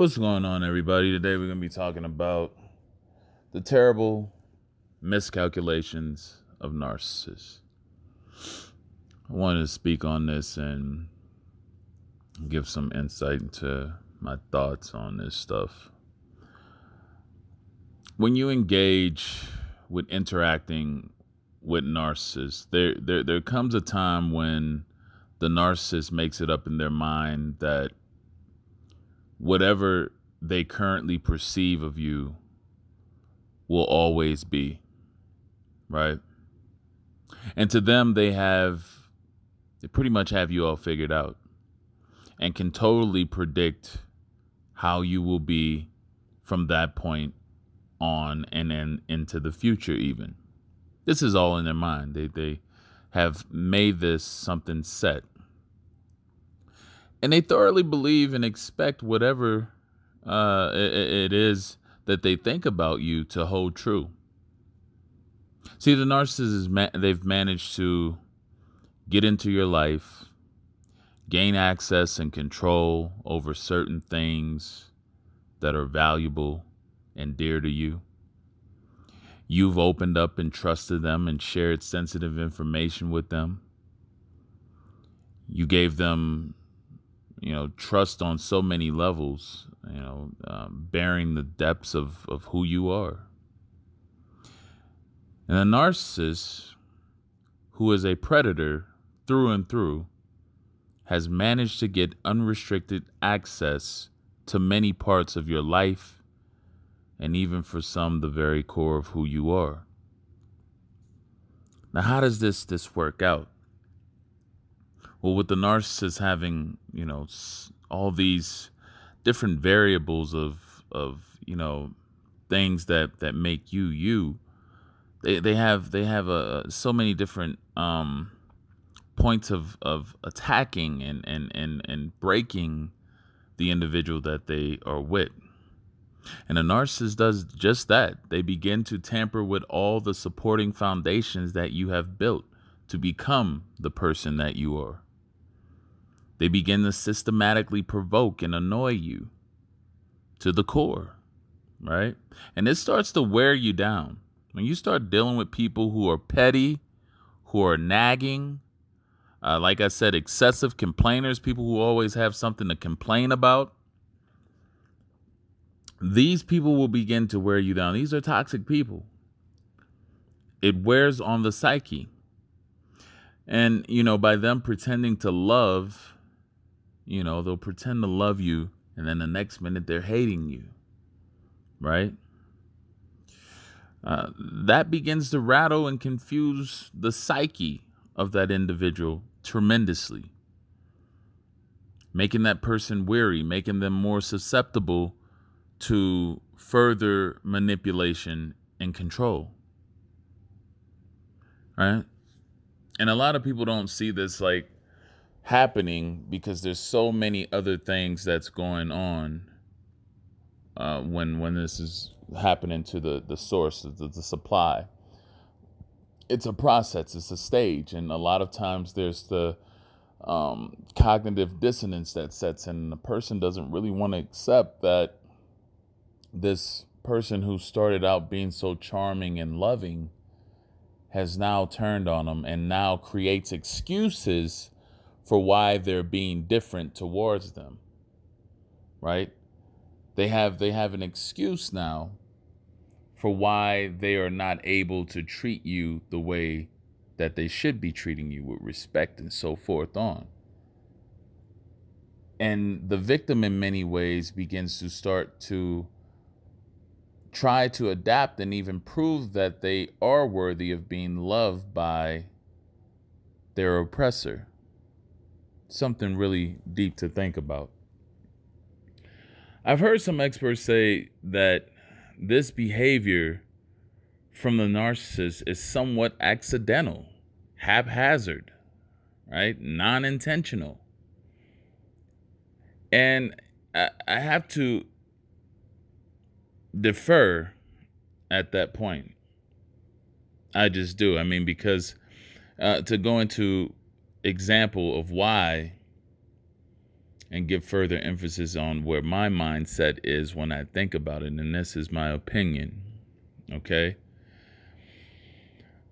What's going on, everybody? Today we're going to be talking about the terrible miscalculations of narcissists. I wanted to speak on this and give some insight into my thoughts on this stuff. When you engage with interacting with narcissists, there comes a time when the narcissist makes it up in their mind that whatever they currently perceive of you will always be, right? And to them, they pretty much have you all figured out and can totally predict how you will be from that point on and then into the future even. This is all in their mind. They have made this something set. And they thoroughly believe and expect whatever it is that they think about you to hold true. See, the narcissists, they've managed to get into your life, gain access and control over certain things that are valuable and dear to you. You've opened up and trusted them and shared sensitive information with them. You gave them trust on so many levels, bearing the depths of who you are. And a narcissist, who is a predator through and through, has managed to get unrestricted access to many parts of your life, and even for some, the very core of who you are. Now, how does this work out? Well, with the narcissist having, all these different variables of things that make you, they have so many different points of attacking and breaking the individual that they are with. And a narcissist does just that. They begin to tamper with all the supporting foundations that you have built to become the person that you are. They begin to systematically provoke and annoy you to the core, right? And it starts to wear you down. When you start dealing with people who are petty, who are nagging, like I said, excessive complainers, people who always have something to complain about, these people will begin to wear you down. These are toxic people. It wears on the psyche. And, by them pretending to love, they'll pretend to love you, and then the next minute they're hating you, right? That begins to rattle and confuse the psyche of that individual tremendously, making that person weary, making them more susceptible to further manipulation and control, right? And a lot of people don't see this happening because there's so many other things that's going on when this is happening to the source, the supply. It's a process, it's a stage, and a lot of times there's the cognitive dissonance that sets in, and the person doesn't really want to accept that this person who started out being so charming and loving has now turned on them and now creates excuses for why they're being different towards them, right? They have an excuse now for why they are not able to treat you the way that they should be treating you, with respect and so forth on. And the victim in many ways begins to start to try to adapt and even prove that they are worthy of being loved by their oppressor. Something really deep to think about. I've heard some experts say that this behavior from the narcissist is somewhat accidental, haphazard, right? Non-intentional. And I have to defer at that point. I just do. I mean, because to go into example of why and give further emphasis on where my mindset is when I think about it. And this is my opinion. Okay.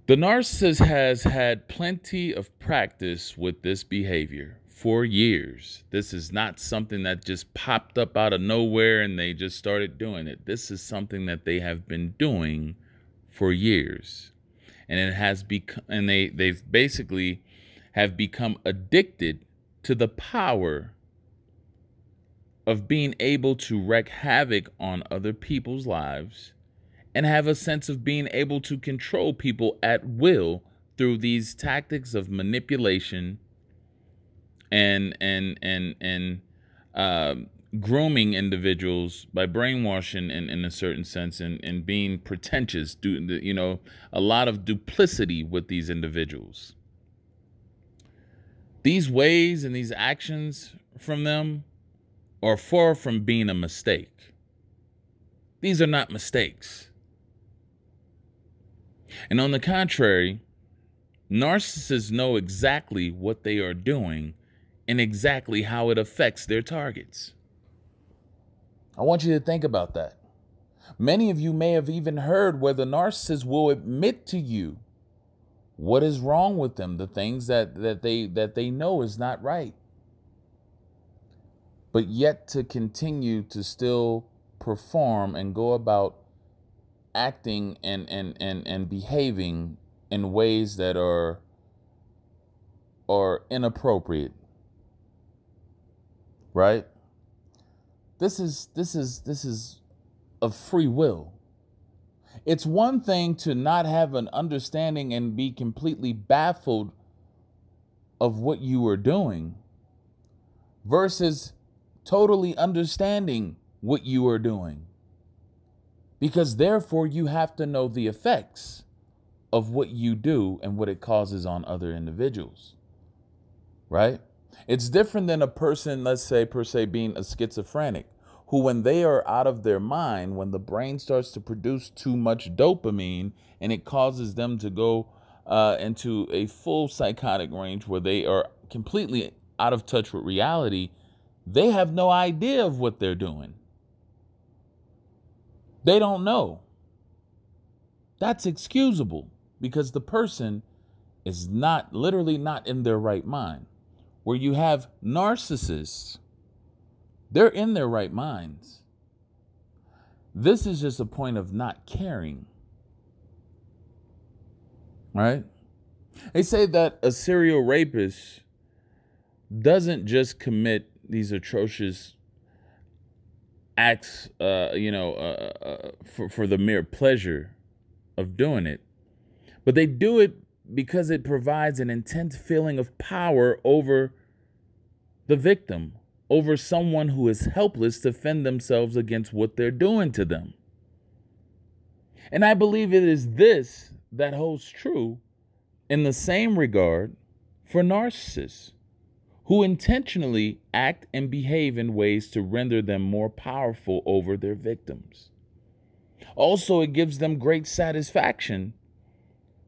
The narcissist has had plenty of practice with this behavior for years. This is not something that just popped up out of nowhere and they just started doing it. This is something that they have been doing for years. And it has become, and they've basically have become addicted to the power of being able to wreak havoc on other people's lives and have a sense of being able to control people at will through these tactics of manipulation and grooming individuals by brainwashing in a certain sense and being pretentious, a lot of duplicity with these individuals. These ways and these actions from them are far from being a mistake. These are not mistakes. And on the contrary, narcissists know exactly what they are doing and exactly how it affects their targets. I want you to think about that. Many of you may have even heard where the narcissist will admit to you what is wrong with them, the things that they know is not right. But yet to continue to still perform and go about acting and behaving in ways that are inappropriate. Right? This is of free will. It's one thing to not have an understanding and be completely baffled of what you are doing versus totally understanding what you are doing. Because therefore you have to know the effects of what you do and what it causes on other individuals. Right? It's different than a person, let's say, per se, being a schizophrenic, who when they are out of their mind, when the brain starts to produce too much dopamine and it causes them to go into a full psychotic range where they are completely out of touch with reality, they have no idea of what they're doing. They don't know. That's excusable because the person is literally not in their right mind. Where you have narcissists, they're in their right minds. This is just a point of not caring. Right? They say that a serial rapist doesn't just commit these atrocious acts, for the mere pleasure of doing it, but they do it because it provides an intense feeling of power over the victim, over someone who is helpless to defend themselves against what they're doing to them. And I believe it is this that holds true in the same regard for narcissists, who intentionally act and behave in ways to render them more powerful over their victims. Also, it gives them great satisfaction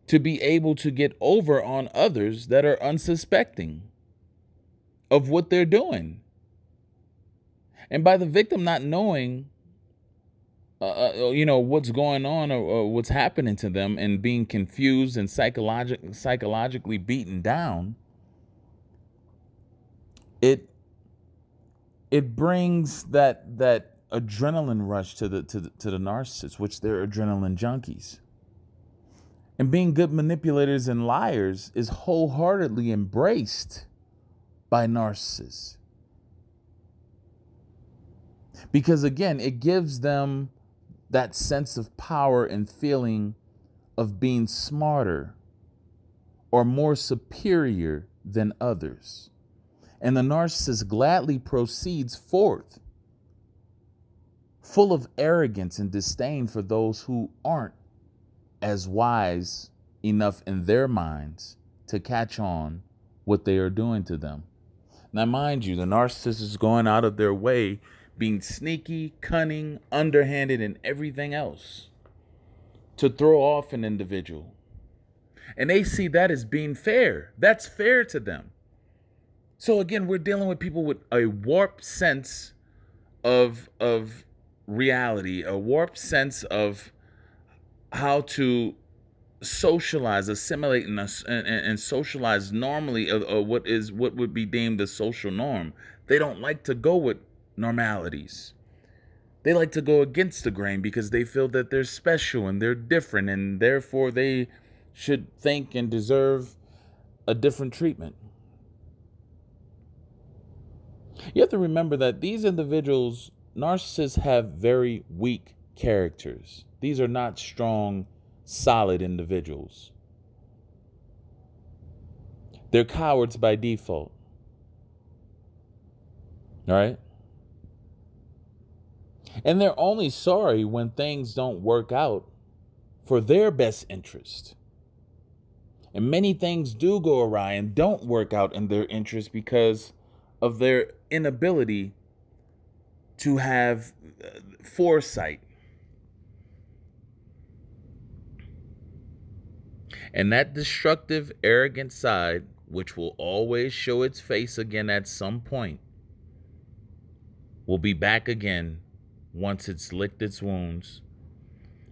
to be able to get over on others that are unsuspecting of what they're doing. And by the victim not knowing, what's going on or what's happening to them and being confused and psychologically beaten down, it brings that adrenaline rush to the narcissists, which they're adrenaline junkies. And being good manipulators and liars is wholeheartedly embraced by narcissists. Because again, it gives them that sense of power and feeling of being smarter or more superior than others. And the narcissist gladly proceeds forth, full of arrogance and disdain for those who aren't as wise enough in their minds to catch on what they are doing to them. Now, mind you, the narcissist is going out of their way, being sneaky, cunning, underhanded, and everything else to throw off an individual. And they see that as being fair. That's fair to them. So again, we're dealing with people with a warped sense of reality, a warped sense of how to socialize, assimilate, and socialize normally, what would be deemed a social norm. They don't like to go with normalities. They like to go against the grain because they feel that they're special and they're different, and therefore they should think and deserve a different treatment. You have to remember that these individuals, narcissists, have very weak characters. These are not strong, solid individuals. They're cowards by default. All right? And they're only sorry when things don't work out for their best interest. And many things do go awry and don't work out in their interest because of their inability to have foresight. And that destructive, arrogant side, which will always show its face again at some point, will be back again once it's licked its wounds,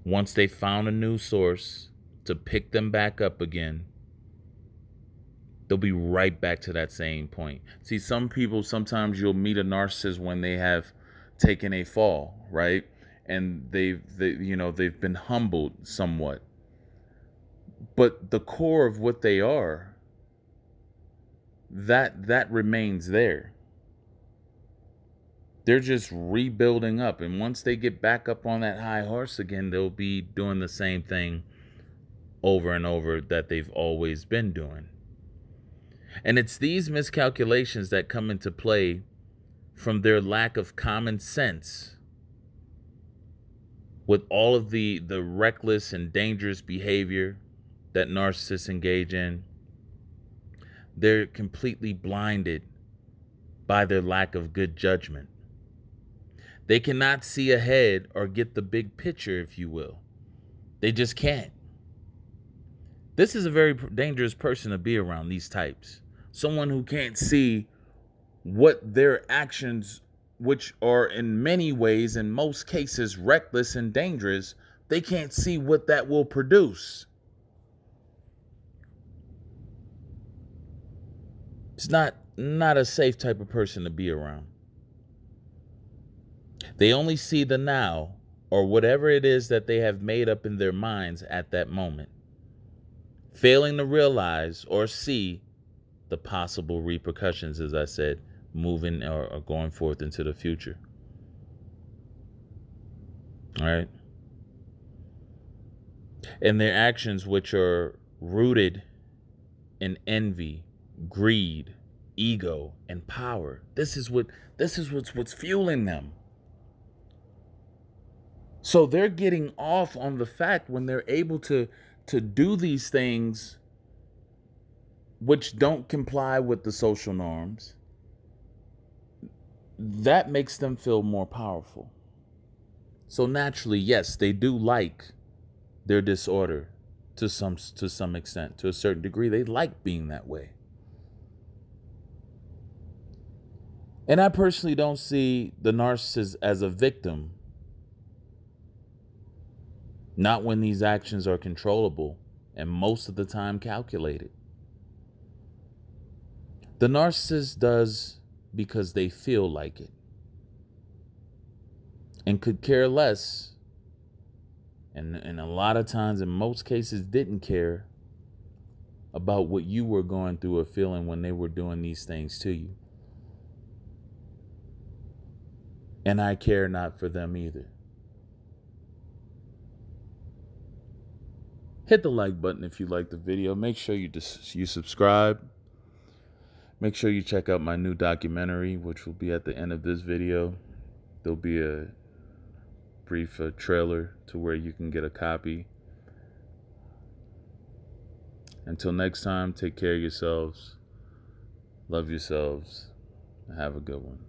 once they found a new source to pick them back up again. They'll be right back to that same point. See, some people, sometimes you'll meet a narcissist when they have taken a fall, right? And they've been humbled somewhat. But the core of what they are, that remains there. They're just rebuilding up. And once they get back up on that high horse again, they'll be doing the same thing over and over that they've always been doing. And it's these miscalculations that come into play from their lack of common sense with all of the reckless and dangerous behavior that narcissists engage in. They're completely blinded by their lack of good judgment. They cannot see ahead or get the big picture, if you will. They just can't. This is a very dangerous person to be around, these types. Someone who can't see what their actions, which are in many ways, in most cases, reckless and dangerous, they can't see what that will produce. It's not a safe type of person to be around. They only see the now, or whatever it is that they have made up in their minds at that moment, failing to realize or see the possible repercussions, as I said, moving or going forth into the future. All right? And their actions, which are rooted in envy, greed, ego, and power. This is what's fueling them. So they're getting off on the fact when they're able to do these things which don't comply with the social norms. That makes them feel more powerful. So naturally, yes, they do like their disorder to some extent, to a certain degree. They like being that way. And I personally don't see the narcissist as a victim. Not when these actions are controllable and most of the time calculated. The narcissist does because they feel like it and could care less, and a lot of times, in most cases, didn't care about what you were going through or feeling when they were doing these things to you. And I care not for them either. Hit the like button if you like the video. Make sure you subscribe. Make sure you check out my new documentary, which will be at the end of this video. There'll be a brief trailer to where you can get a copy. Until next time, take care of yourselves. Love yourselves. Have a good one.